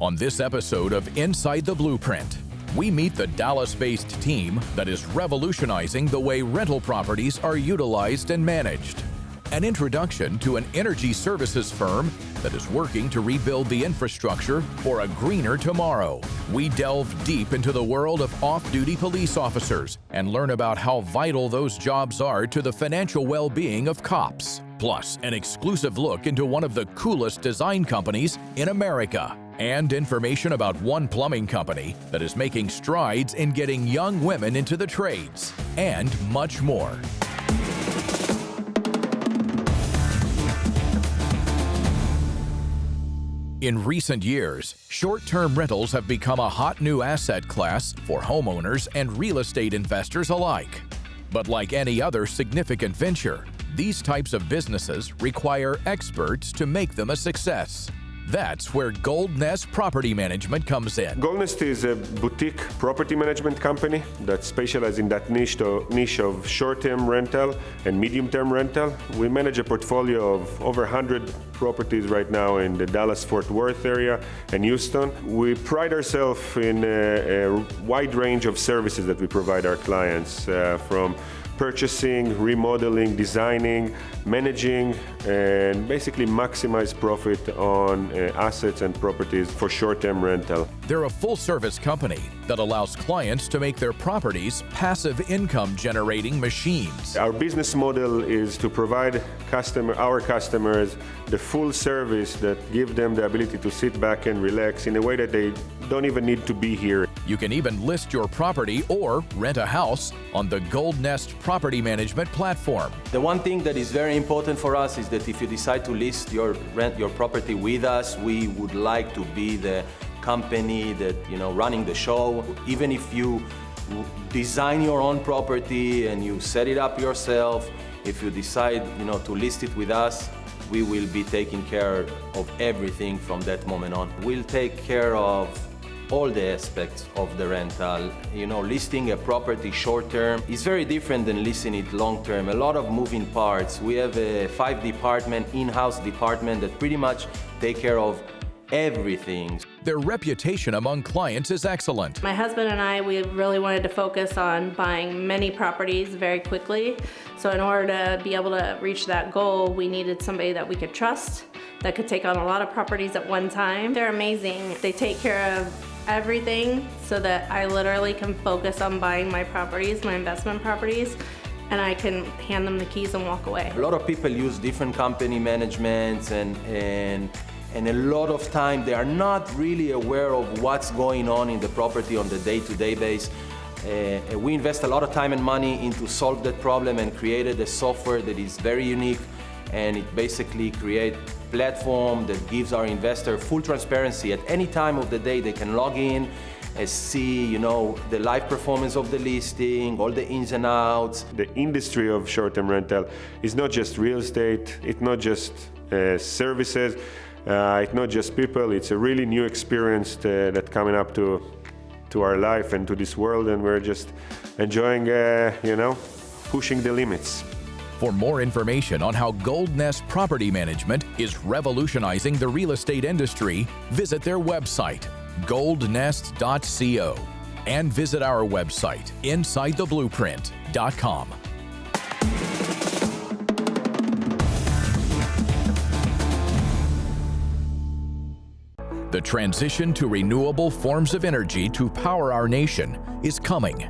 On this episode of Inside the Blueprint, we meet the Dallas-based team that is revolutionizing the way rental properties are utilized and managed. An introduction to an energy services firm that is working to rebuild the infrastructure for a greener tomorrow. We delve deep into the world of off-duty police officers and learn about how vital those jobs are to the financial well-being of cops. Plus, an exclusive look into one of the coolest design companies in America. And information about one plumbing company that is making strides in getting young women into the trades. And much more. In recent years, short-term rentals have become a hot new asset class for homeowners and real estate investors alike. But like any other significant venture, these types of businesses require experts to make them a success. That's where goldnest Property Management comes in. Goldnest is a boutique property management company that specializes in that niche of short-term rental and medium-term rental. We manage a portfolio of over 100 properties right now in the Dallas-Fort Worth area and Houston. We pride ourselves in a wide range of services that we provide our clients, from purchasing, remodeling, designing, managing, and basically maximize profit on assets and properties for short-term rental. They're a full-service company that allows clients to make their properties passive income-generating machines. Our business model is to provide our customers the full service that give them the ability to sit back and relax in a way that they don't even need to be here. You can even list your property or rent a house on the Goldnest Property Management platform. The one thing that is very important for us is that if you decide to rent your property with us, we would like to be the company that, running the show. Even if you design your own property and you set it up yourself, if you decide, to list it with us, we will be taking care of everything from that moment on. We'll take care of all the aspects of the rental. Listing a property short-term is very different than listing it long-term. A lot of moving parts. We have a 5-department, in-house department that pretty much take care of everything. Their reputation among clients is excellent. My husband and I, we really wanted to focus on buying many properties very quickly. So in order to be able to reach that goal, we needed somebody that we could trust, that could take on a lot of properties at one time. They're amazing. They take care of everything so that I literally can focus on buying my properties, my investment properties, and I can hand them the keys and walk away. A lot of people use different company managements and a lot of time they are not really aware of what's going on in the property on the day-to-day basis. We invest a lot of time and money into solve that problem and created a software that is very unique, and it basically creates a platform that gives our investor full transparency. At any time of the day they can log in and see the live performance of the listing, all the ins and outs. The industry of short-term rental is not just real estate, it's not just services, it's not just people, it's a really new experience that's coming up to our life and to this world, and we're just enjoying, pushing the limits. For more information on how Goldnest Property Management is revolutionizing the real estate industry, visit their website, goldnest.co, and visit our website, insidetheblueprint.com. The transition to renewable forms of energy to power our nation is coming,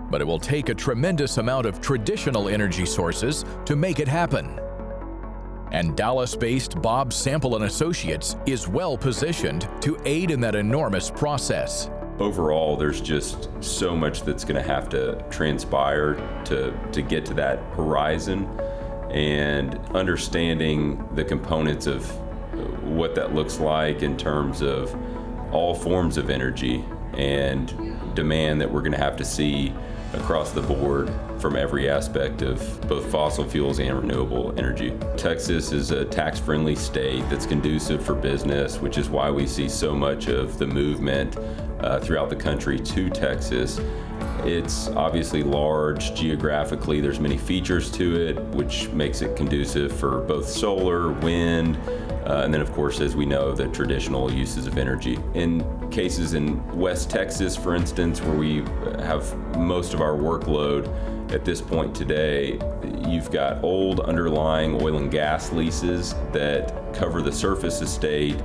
but it will take a tremendous amount of traditional energy sources to make it happen. And Dallas-based Bob Sample & Associates is well positioned to aid in that enormous process. Overall, there's just so much that's going to have to transpire to get to that horizon, and understanding the components of what that looks like in terms of all forms of energy and demand that we're going to have to see across the board from every aspect of both fossil fuels and renewable energy. Texas is a tax-friendly state that's conducive for business, which is why we see so much of the movement throughout the country to Texas. It's obviously large geographically. There's many features to it, which makes it conducive for both solar, wind, And then, of course, as we know, the traditional uses of energy. In cases in West Texas, for instance, where we have most of our workload at this point today, you've got old underlying oil and gas leases that cover the surface estate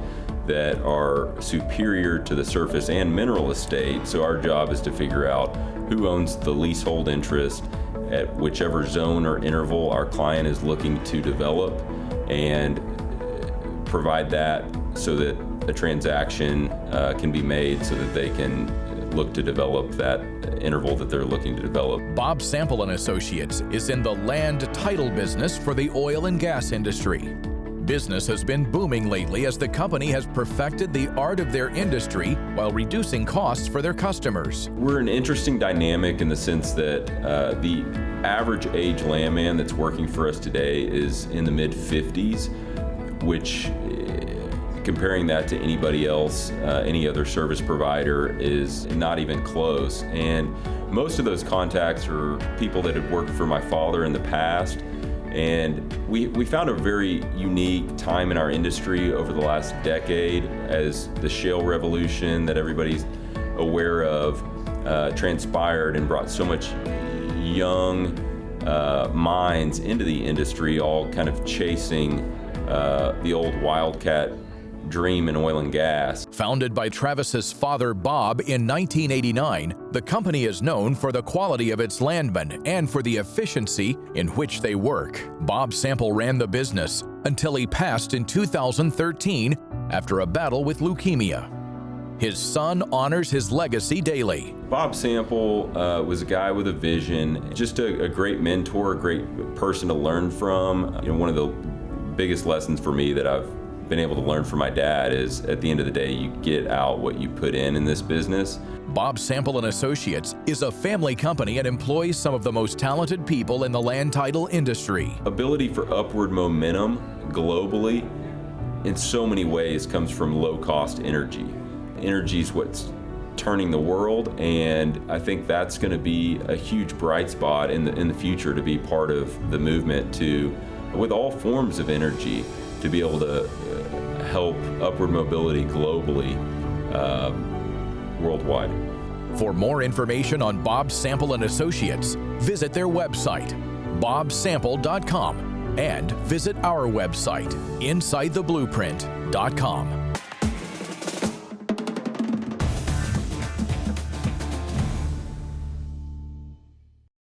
that are superior to the surface and mineral estate. So our job is to figure out who owns the leasehold interest at whichever zone or interval our client is looking to develop, and provide that so that a transaction can be made so that they can look to develop that interval that they're looking to develop. Bob Sample and Associates is in the land title business for the oil and gas industry. Business has been booming lately as the company has perfected the art of their industry while reducing costs for their customers. We're an interesting dynamic in the sense that the average age landman that's working for us today is in the mid-50s, which, comparing that to anybody else, any other service provider, is not even close. And most of those contacts are people that had worked for my father in the past. And we found a very unique time in our industry over the last decade as the shale revolution that everybody's aware of transpired and brought so much young minds into the industry, all kind of chasing the old wildcat dream in oil and gas. Founded by Travis's father, Bob, in 1989, the company is known for the quality of its landmen and for the efficiency in which they work. Bob Sample ran the business until he passed in 2013 after a battle with leukemia. His son honors his legacy daily. Bob Sample was a guy with a vision, just a great mentor, a great person to learn from. One of the biggest lessons for me that I've been able to learn from my dad is, at the end of the day, you get out what you put in this business. Bob Sample and Associates is a family company and employs some of the most talented people in the land title industry. Ability for upward momentum globally in so many ways comes from low-cost energy. Energy is what's turning the world, and I think that's going to be a huge bright spot in the future, to be part of the movement to, with all forms of energy, to be able to help upward mobility globally, worldwide. For more information on Bob Sample and Associates, visit their website, bobsample.com, and visit our website, insidetheblueprint.com.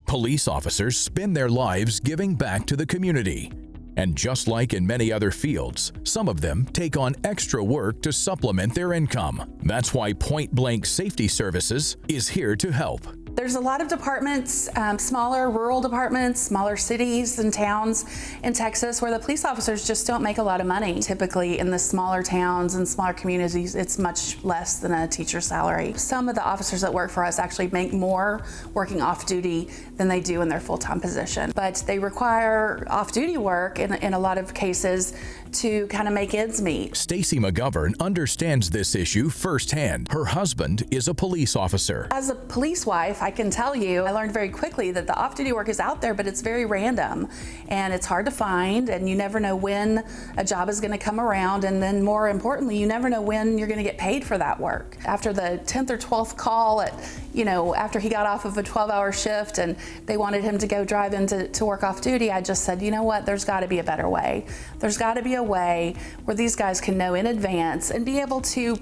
Police officers spend their lives giving back to the community. And just like in many other fields, some of them take on extra work to supplement their income. That's why Point Blank Safety Services is here to help. There's a lot of departments, smaller rural departments, smaller cities and towns in Texas where the police officers just don't make a lot of money. Typically in the smaller towns and smaller communities, it's much less than a teacher's salary. Some of the officers that work for us actually make more working off duty than they do in their full-time position. But they require off-duty work in a lot of cases to kind of make ends meet. Stacy McGovern understands this issue firsthand. Her husband is a police officer. As a police wife, I can tell you, I learned very quickly that the off-duty work is out there, but it's very random and it's hard to find, and you never know when a job is going to come around, and then more importantly, you never know when you're going to get paid for that work. After the 10th or 12th call after he got off of a 12-hour shift and they wanted him to go drive to work off duty, I just said, you know what, there's got to be a better way. There's got to be a way where these guys can know in advance and be able to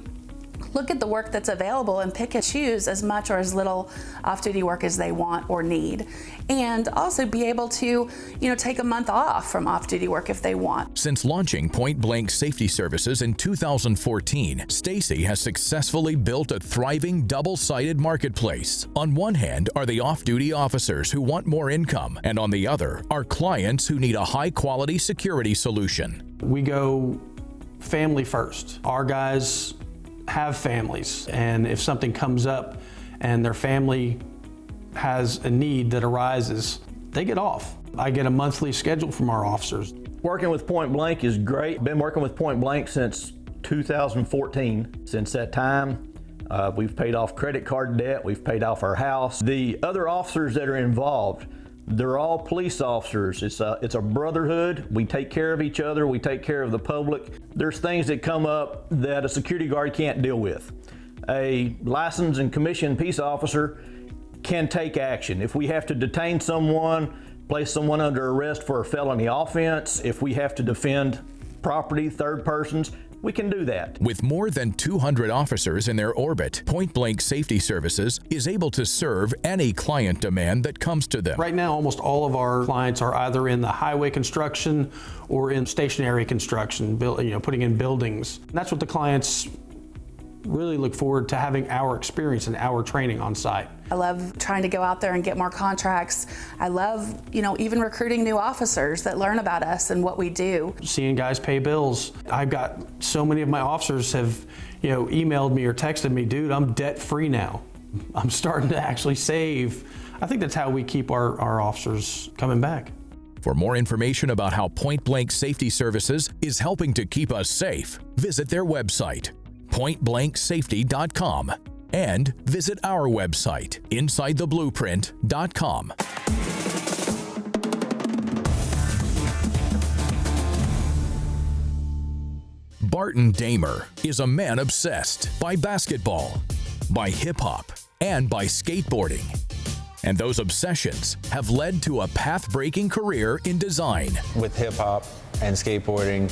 look at the work that's available and pick and choose as much or as little off-duty work as they want or need. And also be able to, take a month off from off-duty work if they want. Since launching Point Blank Safety Services in 2014, Stacy has successfully built a thriving double-sided marketplace. On one hand are the off-duty officers who want more income, and on the other are clients who need a high-quality security solution. We go family first. Our guys have families, and if something comes up and their family has a need that arises, they get off. I get a monthly schedule from our officers. Working with Point Blank is great. Been working with Point Blank since 2014. Since that time, we've paid off credit card debt, we've paid off our house. The other officers that are involved, They're all police officers. It's a brotherhood. We take care of each other. We take care of the public. There's things that come up that a security guard can't deal with. A licensed and commissioned peace officer can take action. If we have to detain someone, place someone under arrest for a felony offense, if we have to defend property, third persons, we can do that. With more than 200 officers in their orbit, Point Blank Safety Services is able to serve any client demand that comes to them. Right now, almost all of our clients are either in the highway construction or in stationary construction, putting in buildings. And that's what the clients really look forward to, having our experience and our training on site. I love trying to go out there and get more contracts. I love, even recruiting new officers that learn about us and what we do. Seeing guys pay bills. I've got so many of my officers have, emailed me or texted me, dude, I'm debt free now. I'm starting to actually save. I think that's how we keep our officers coming back. For more information about how Point Blank Safety Services is helping to keep us safe, visit their website, pointblanksafety.com, and visit our website, insidetheblueprint.com. Barton Damer is a man obsessed by basketball, by hip-hop, and by skateboarding. And those obsessions have led to a path-breaking career in design. With hip-hop and skateboarding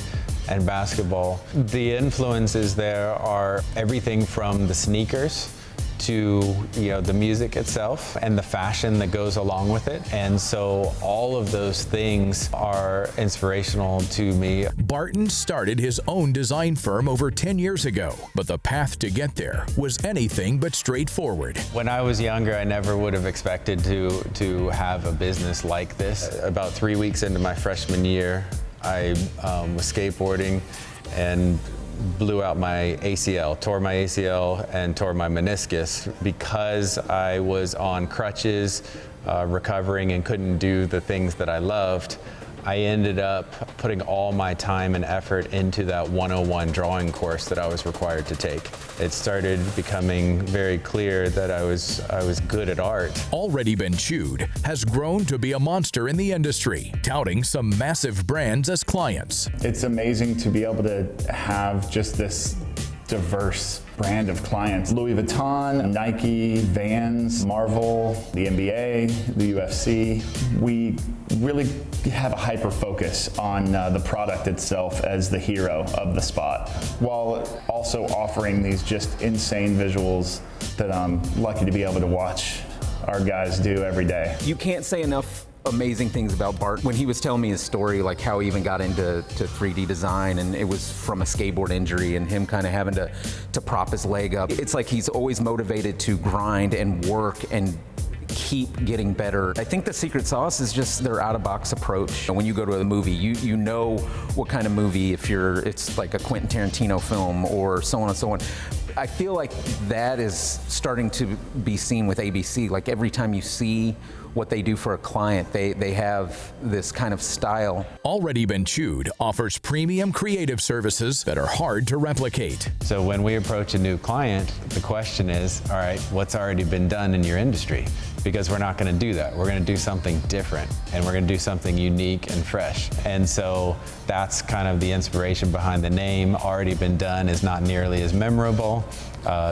and basketball, the influences there are everything from the sneakers to the music itself and the fashion that goes along with it. And so all of those things are inspirational to me. Barton started his own design firm over 10 years ago, but the path to get there was anything but straightforward. When I was younger, I never would have expected to have a business like this. About 3 weeks into my freshman year, I was skateboarding and blew out my ACL, tore my ACL and tore my meniscus because I was on crutches, recovering and couldn't do the things that I loved. I ended up putting all my time and effort into that 101 drawing course that I was required to take. It started becoming very clear that I was good at art. Already Been Chewed has grown to be a monster in the industry, touting some massive brands as clients. It's amazing to be able to have just this diverse brand of clients. Louis Vuitton, Nike, Vans, Marvel, the NBA, the UFC. We really have a hyper focus on the product itself as the hero of the spot, while also offering these just insane visuals that I'm lucky to be able to watch our guys do every day. You can't say enough amazing things about Bart. When he was telling me his story, like how he even got into 3D design, and it was from a skateboard injury and him kind of having to prop his leg up. It's like he's always motivated to grind and work and keep getting better. I think the secret sauce is just their out-of-box approach. When you go to a movie, you know what kind of movie, it's like a Quentin Tarantino film or so on and so on. I feel like that is starting to be seen with ABC. Like every time you see what they do for a client, they have this kind of style. Already Been Chewed offers premium creative services that are hard to replicate. So when we approach a new client, the question is, all right, what's already been done in your industry? Because we're not going to do that. We're going to do something different, and we're going to do something unique and fresh. And so that's kind of the inspiration behind the name. Already Been Done is not nearly as memorable.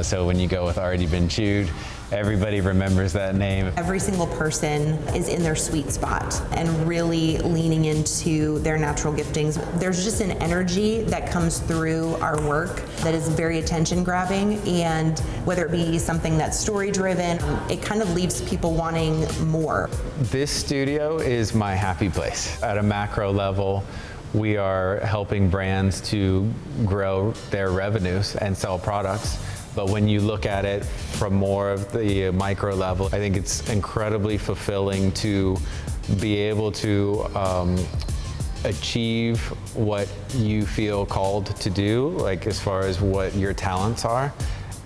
So when you go with Already Been Chewed, everybody remembers that name. Every single person is in their sweet spot and really leaning into their natural giftings. There's just an energy that comes through our work that is very attention grabbing, and whether it be something that's story driven, it kind of leaves people wanting more. This studio is my happy place. At a macro level, we are helping brands to grow their revenues and sell products. But when you look at it from more of the micro level, I think it's incredibly fulfilling to be able to achieve what you feel called to do, like as far as what your talents are,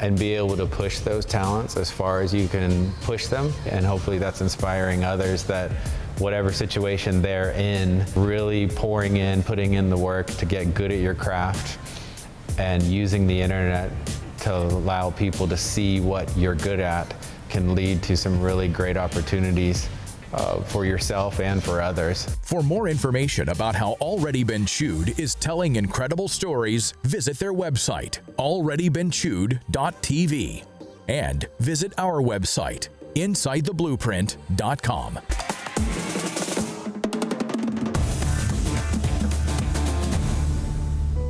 and be able to push those talents as far as you can push them. And hopefully that's inspiring others that whatever situation they're in, really pouring in, putting in the work to get good at your craft and using the internet to allow people to see what you're good at can lead to some really great opportunities for yourself and for others. For more information about how Already Been Chewed is telling incredible stories, visit their website, alreadybeenchewed.tv, and visit our website, insidetheblueprint.com.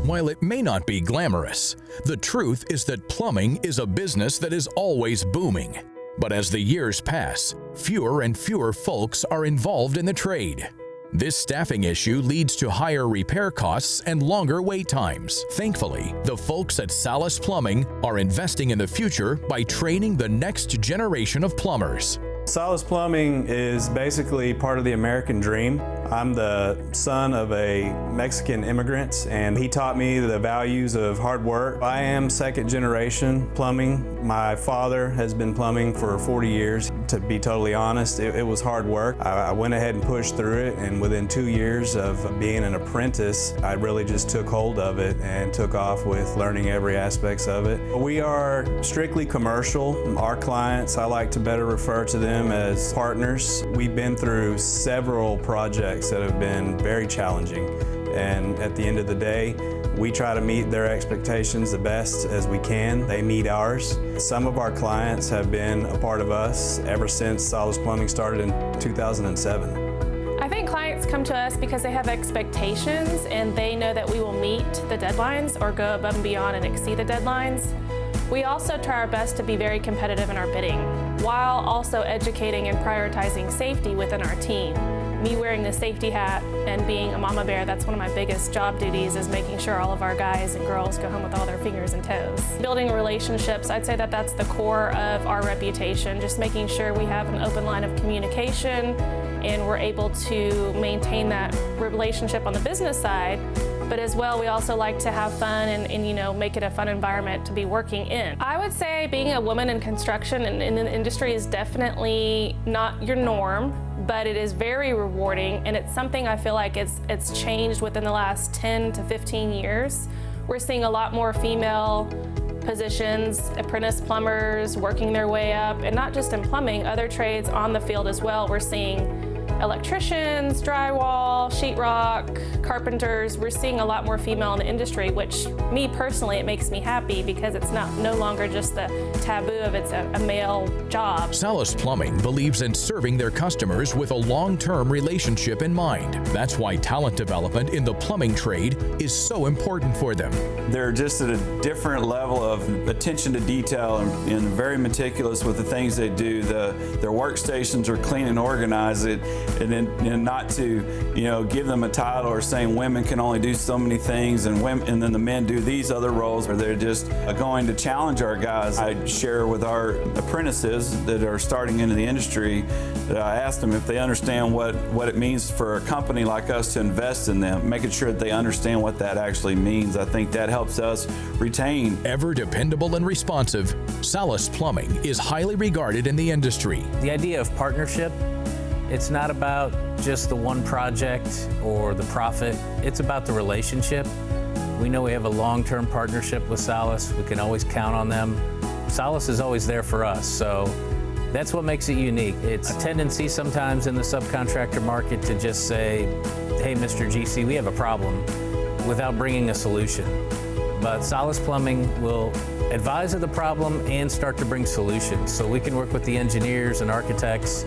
While it may not be glamorous, the truth is that plumbing is a business that is always booming. But as the years pass, fewer and fewer folks are involved in the trade. This staffing issue leads to higher repair costs and longer wait times. Thankfully, the folks at Salas Plumbing are investing in the future by training the next generation of plumbers. Salas Plumbing is basically part of the American dream. I'm the son of a Mexican immigrant, and he taught me the values of hard work. I am second generation plumbing. My father has been plumbing for 40 years. To be totally honest, it was hard work. I went ahead and pushed through it, and within 2 years of being an apprentice, I really just took hold of it and took off with learning every aspect of it. We are strictly commercial. Our clients, I like to better refer to them as partners. We've been through several projects that have been very challenging, and at the end of the day, we try to meet their expectations the best as we can. They meet ours. Some of our clients have been a part of us ever since Salas Plumbing started in 2007. I think clients come to us because they have expectations and they know that we will meet the deadlines or go above and beyond and exceed the deadlines. We also try our best to be very competitive in our bidding, while also educating and prioritizing safety within our team. Me wearing the safety hat and being a mama bear, that's one of my biggest job duties, is making sure all of our guys and girls go home with all their fingers and toes. Building relationships, I'd say that that's the core of our reputation, just making sure we have an open line of communication and we're able to maintain that relationship on the business side. But as well, we also like to have fun and you know, make it a fun environment to be working in. I would say being a woman in construction and in the industry is definitely not your norm, but it is very rewarding, and it's something I feel like it's changed within the last 10 to 15 years. We're seeing a lot more female positions, apprentice plumbers working their way up, and not just in plumbing, other trades on the field as well. We're seeing electricians, drywall, sheetrock, carpenters. We're seeing a lot more female in the industry, which me personally, it makes me happy because it's no longer just the taboo of it's a male job. Salas Plumbing believes in serving their customers with a long-term relationship in mind. That's why talent development in the plumbing trade is so important for them. They're just at a different level of attention to detail and very meticulous with the things they do. Their workstations are clean and organized. And then not to, you know, give them a title or saying women can only do so many things and then the men do these other roles, or they're just going to challenge our guys. I share with our apprentices that are starting into the industry that I ask them if they understand what it means for a company like us to invest in them, making sure that they understand what that actually means. I think that helps us retain. Ever dependable and responsive, Salas Plumbing is highly regarded in the industry. The idea of partnership, it's not about just the one project or the profit. It's about the relationship. We know we have a long-term partnership with Salas. We can always count on them. Salas is always there for us, so that's what makes it unique. It's a tendency sometimes in the subcontractor market to just say, hey, Mr. GC, we have a problem, without bringing a solution. But Salas Plumbing will advise of the problem and start to bring solutions. So we can work with the engineers and architects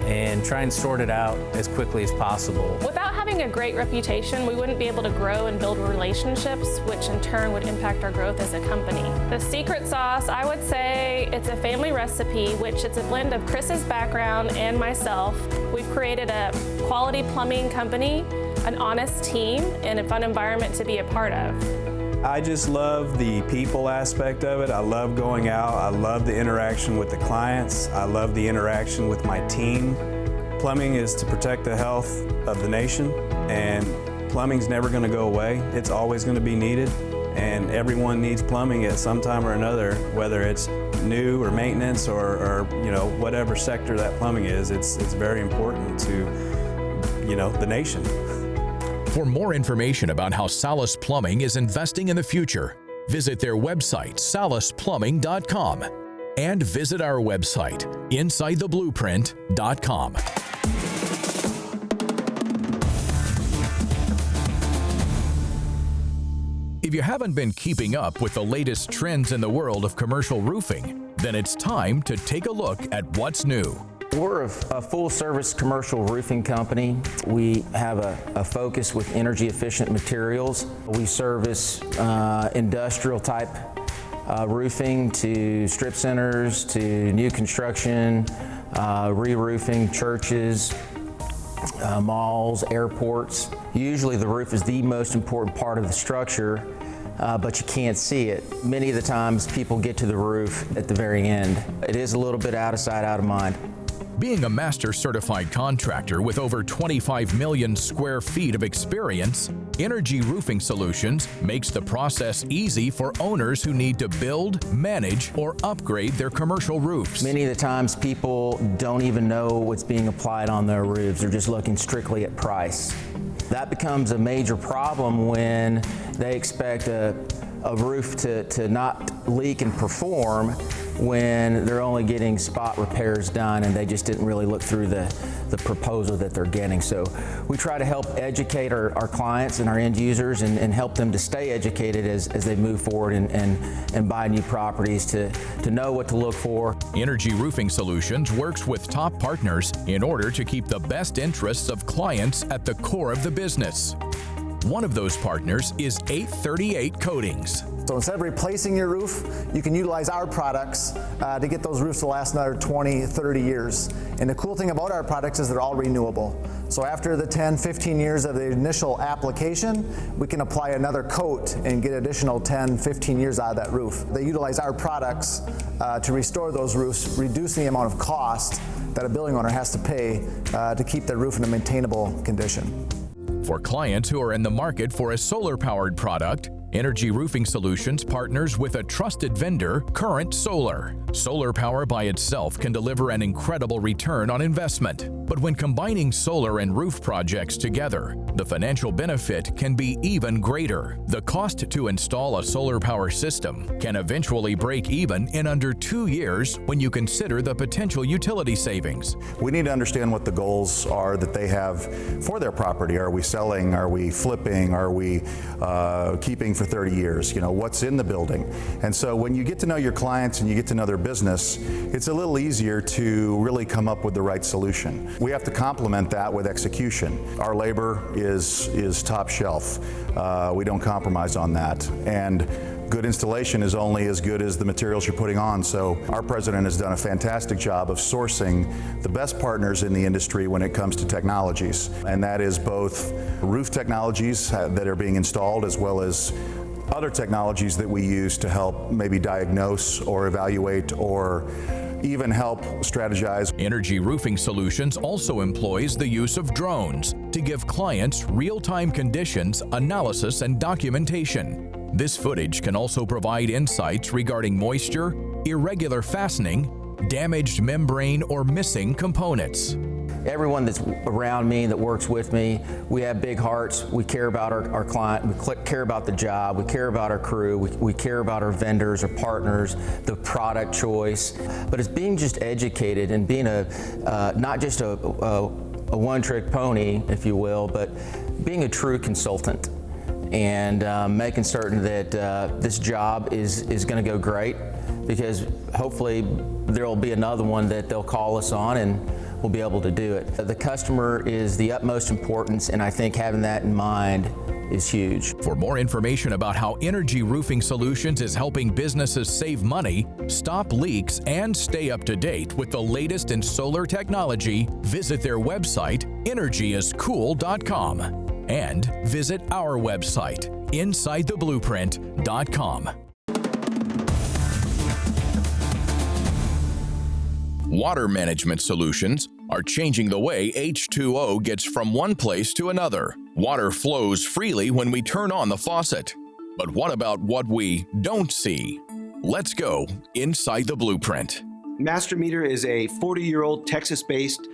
and try and sort it out as quickly as possible. Without having a great reputation, we wouldn't be able to grow and build relationships, which in turn would impact our growth as a company. The secret sauce, I would say it's a family recipe, which it's a blend of Chris's background and myself. We've created a quality plumbing company, an honest team, and a fun environment to be a part of. I just love the people aspect of it. I love going out. I love the interaction with the clients. I love the interaction with my team. Plumbing is to protect the health of the nation, and plumbing's never going to go away. It's always going to be needed, and everyone needs plumbing at some time or another, whether it's new or maintenance or you know, whatever sector that plumbing is. It's very important to, you know, the nation. For more information about how Salas Plumbing is investing in the future, visit their website, salasplumbing.com, and visit our website, insidetheblueprint.com. If you haven't been keeping up with the latest trends in the world of commercial roofing, then it's time to take a look at what's new. We're a full-service commercial roofing company. We have a focus with energy-efficient materials. We service industrial-type roofing to strip centers, to new construction, re-roofing churches, malls, airports. Usually the roof is the most important part of the structure, but you can't see it. Many of the times people get to the roof at the very end. It is a little bit out of sight, out of mind. Being a master certified contractor with over 25 million square feet of experience, Energy Roofing Solutions makes the process easy for owners who need to build, manage, or upgrade their commercial roofs. Many of the times people don't even know what's being applied on their roofs. They're just looking strictly at price. That becomes a major problem when they expect a roof to not leak and perform when they're only getting spot repairs done and they just didn't really look through the proposal that they're getting. So we try to help educate our clients and our end users and help them to stay educated as they move forward and buy new properties to know what to look for. Energy Roofing Solutions works with top partners in order to keep the best interests of clients at the core of the business. One of those partners is 838 Coatings. So instead of replacing your roof, you can utilize our products to get those roofs to last another 20, 30 years. And the cool thing about our products is they're all renewable. So after the 10, 15 years of the initial application, we can apply another coat and get additional 10, 15 years out of that roof. They utilize our products to restore those roofs, reducing the amount of cost that a building owner has to pay to keep their roof in a maintainable condition. For clients who are in the market for a solar-powered product, Energy Roofing Solutions partners with a trusted vendor, Current Solar. Solar power by itself can deliver an incredible return on investment. But when combining solar and roof projects together, the financial benefit can be even greater. The cost to install a solar power system can eventually break even in under 2 years when you consider the potential utility savings. We need to understand what the goals are that they have for their property. Are we selling? Are we flipping? Are we keeping for 30 years? You know, what's in the building? And so when you get to know your clients and you get to know their business, it's a little easier to really come up with the right solution. We have to complement that with execution. Our labor is top shelf. We don't compromise on that. And good installation is only as good as the materials you're putting on. So our president has done a fantastic job of sourcing the best partners in the industry when it comes to technologies. And that is both roof technologies that are being installed as well as other technologies that we use to help maybe diagnose or evaluate or even help strategize. Energy Roofing Solutions also employs the use of drones to give clients real-time conditions, analysis, and documentation. This footage can also provide insights regarding moisture, irregular fastening, damaged membrane, or missing components. Everyone that's around me, that works with me, we have big hearts. We care about our client. We care about the job. We care about our crew. We care about our vendors, our partners, the product choice. But it's being just educated and being not just a one-trick pony, if you will, but being a true consultant and making certain that this job is going to go great, because hopefully there will be another one that they'll call us on and we'll be able to do it. The customer is the utmost importance, and I think having that in mind is huge. For more information about how Energy Roofing Solutions is helping businesses save money, stop leaks, and stay up to date with the latest in solar technology, visit their website, energyiscool.com, and visit our website, insidetheblueprint.com. Water management solutions are changing the way H2O gets from one place to another. Water flows freely when we turn on the faucet. But what about what we don't see? Let's go inside the blueprint. Master Meter is a 40-year-old Texas-based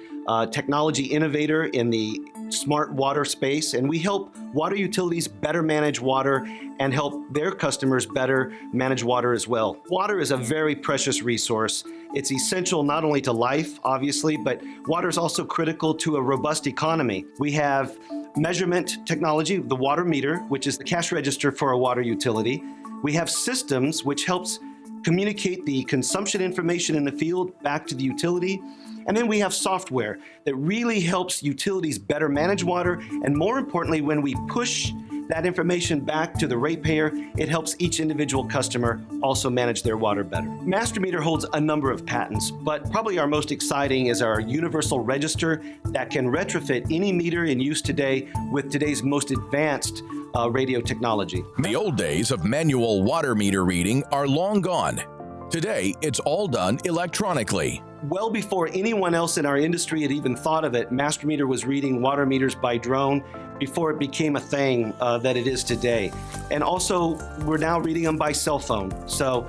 technology innovator in the smart water space, and we help water utilities better manage water and help their customers better manage water as well. Water is a very precious resource. It's essential not only to life, obviously, but water is also critical to a robust economy. We have measurement technology, the water meter, which is the cash register for a water utility. We have systems, which helps communicate the consumption information in the field back to the utility. And then we have software that really helps utilities better manage water. And more importantly, when we push that information back to the ratepayer, it helps each individual customer also manage their water better. Master Meter holds a number of patents, but probably our most exciting is our universal register that can retrofit any meter in use today with today's most advanced radio technology. The old days of manual water meter reading are long gone. Today, it's all done electronically. Well before anyone else in our industry had even thought of it, Master Meter was reading water meters by drone before it became a thing that it is today. And also, we're now reading them by cell phone. So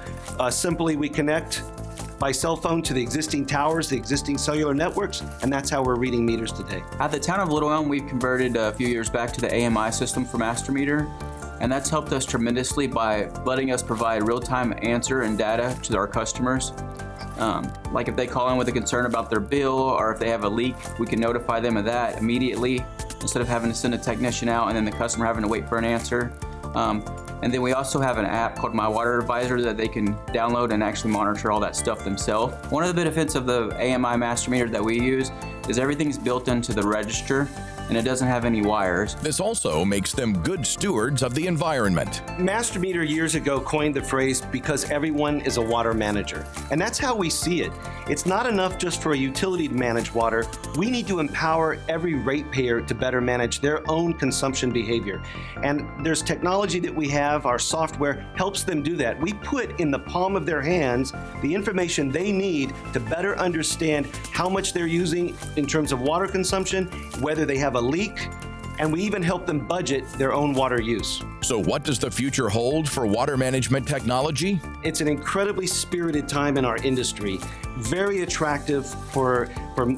simply we connect by cell phone to the existing towers, the existing cellular networks, and that's how we're reading meters today. At the town of Little Elm, we've converted a few years back to the AMI system for Master Meter, and that's helped us tremendously by letting us provide real-time answer and data to our customers. Like if they call in with a concern about their bill or if they have a leak, we can notify them of that immediately instead of having to send a technician out and then the customer having to wait for an answer. And then we also have an app called My Water Advisor that they can download and actually monitor all that stuff themselves. One of the benefits of the AMI Master Meter that we use is everything's built into the register and it doesn't have any wires. This also makes them good stewards of the environment. Master Meter years ago coined the phrase, because everyone is a water manager. And that's how we see it. It's not enough just for a utility to manage water. We need to empower every ratepayer to better manage their own consumption behavior. And there's technology that we have, our software helps them do that. We put in the palm of their hands the information they need to better understand how much they're using in terms of water consumption, whether they have a leak, and we even help them budget their own water use. So what does the future hold for water management technology? It's an incredibly spirited time in our industry, very attractive for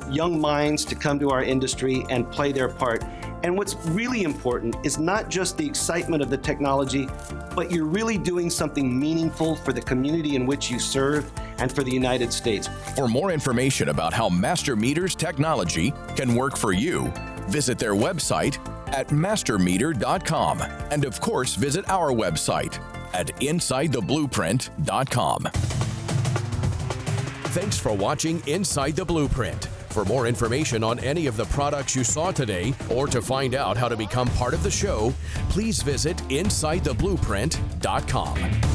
young minds to come to our industry and play their part. And what's really important is not just the excitement of the technology, but you're really doing something meaningful for the community in which you serve and for the United States. For more information about how Master Meter's technology can work for you, visit their website at mastermeter.com. And of course, visit our website at insidetheblueprint.com. Thanks for watching Inside the Blueprint. For more information on any of the products you saw today, or to find out how to become part of the show, please visit insidetheblueprint.com.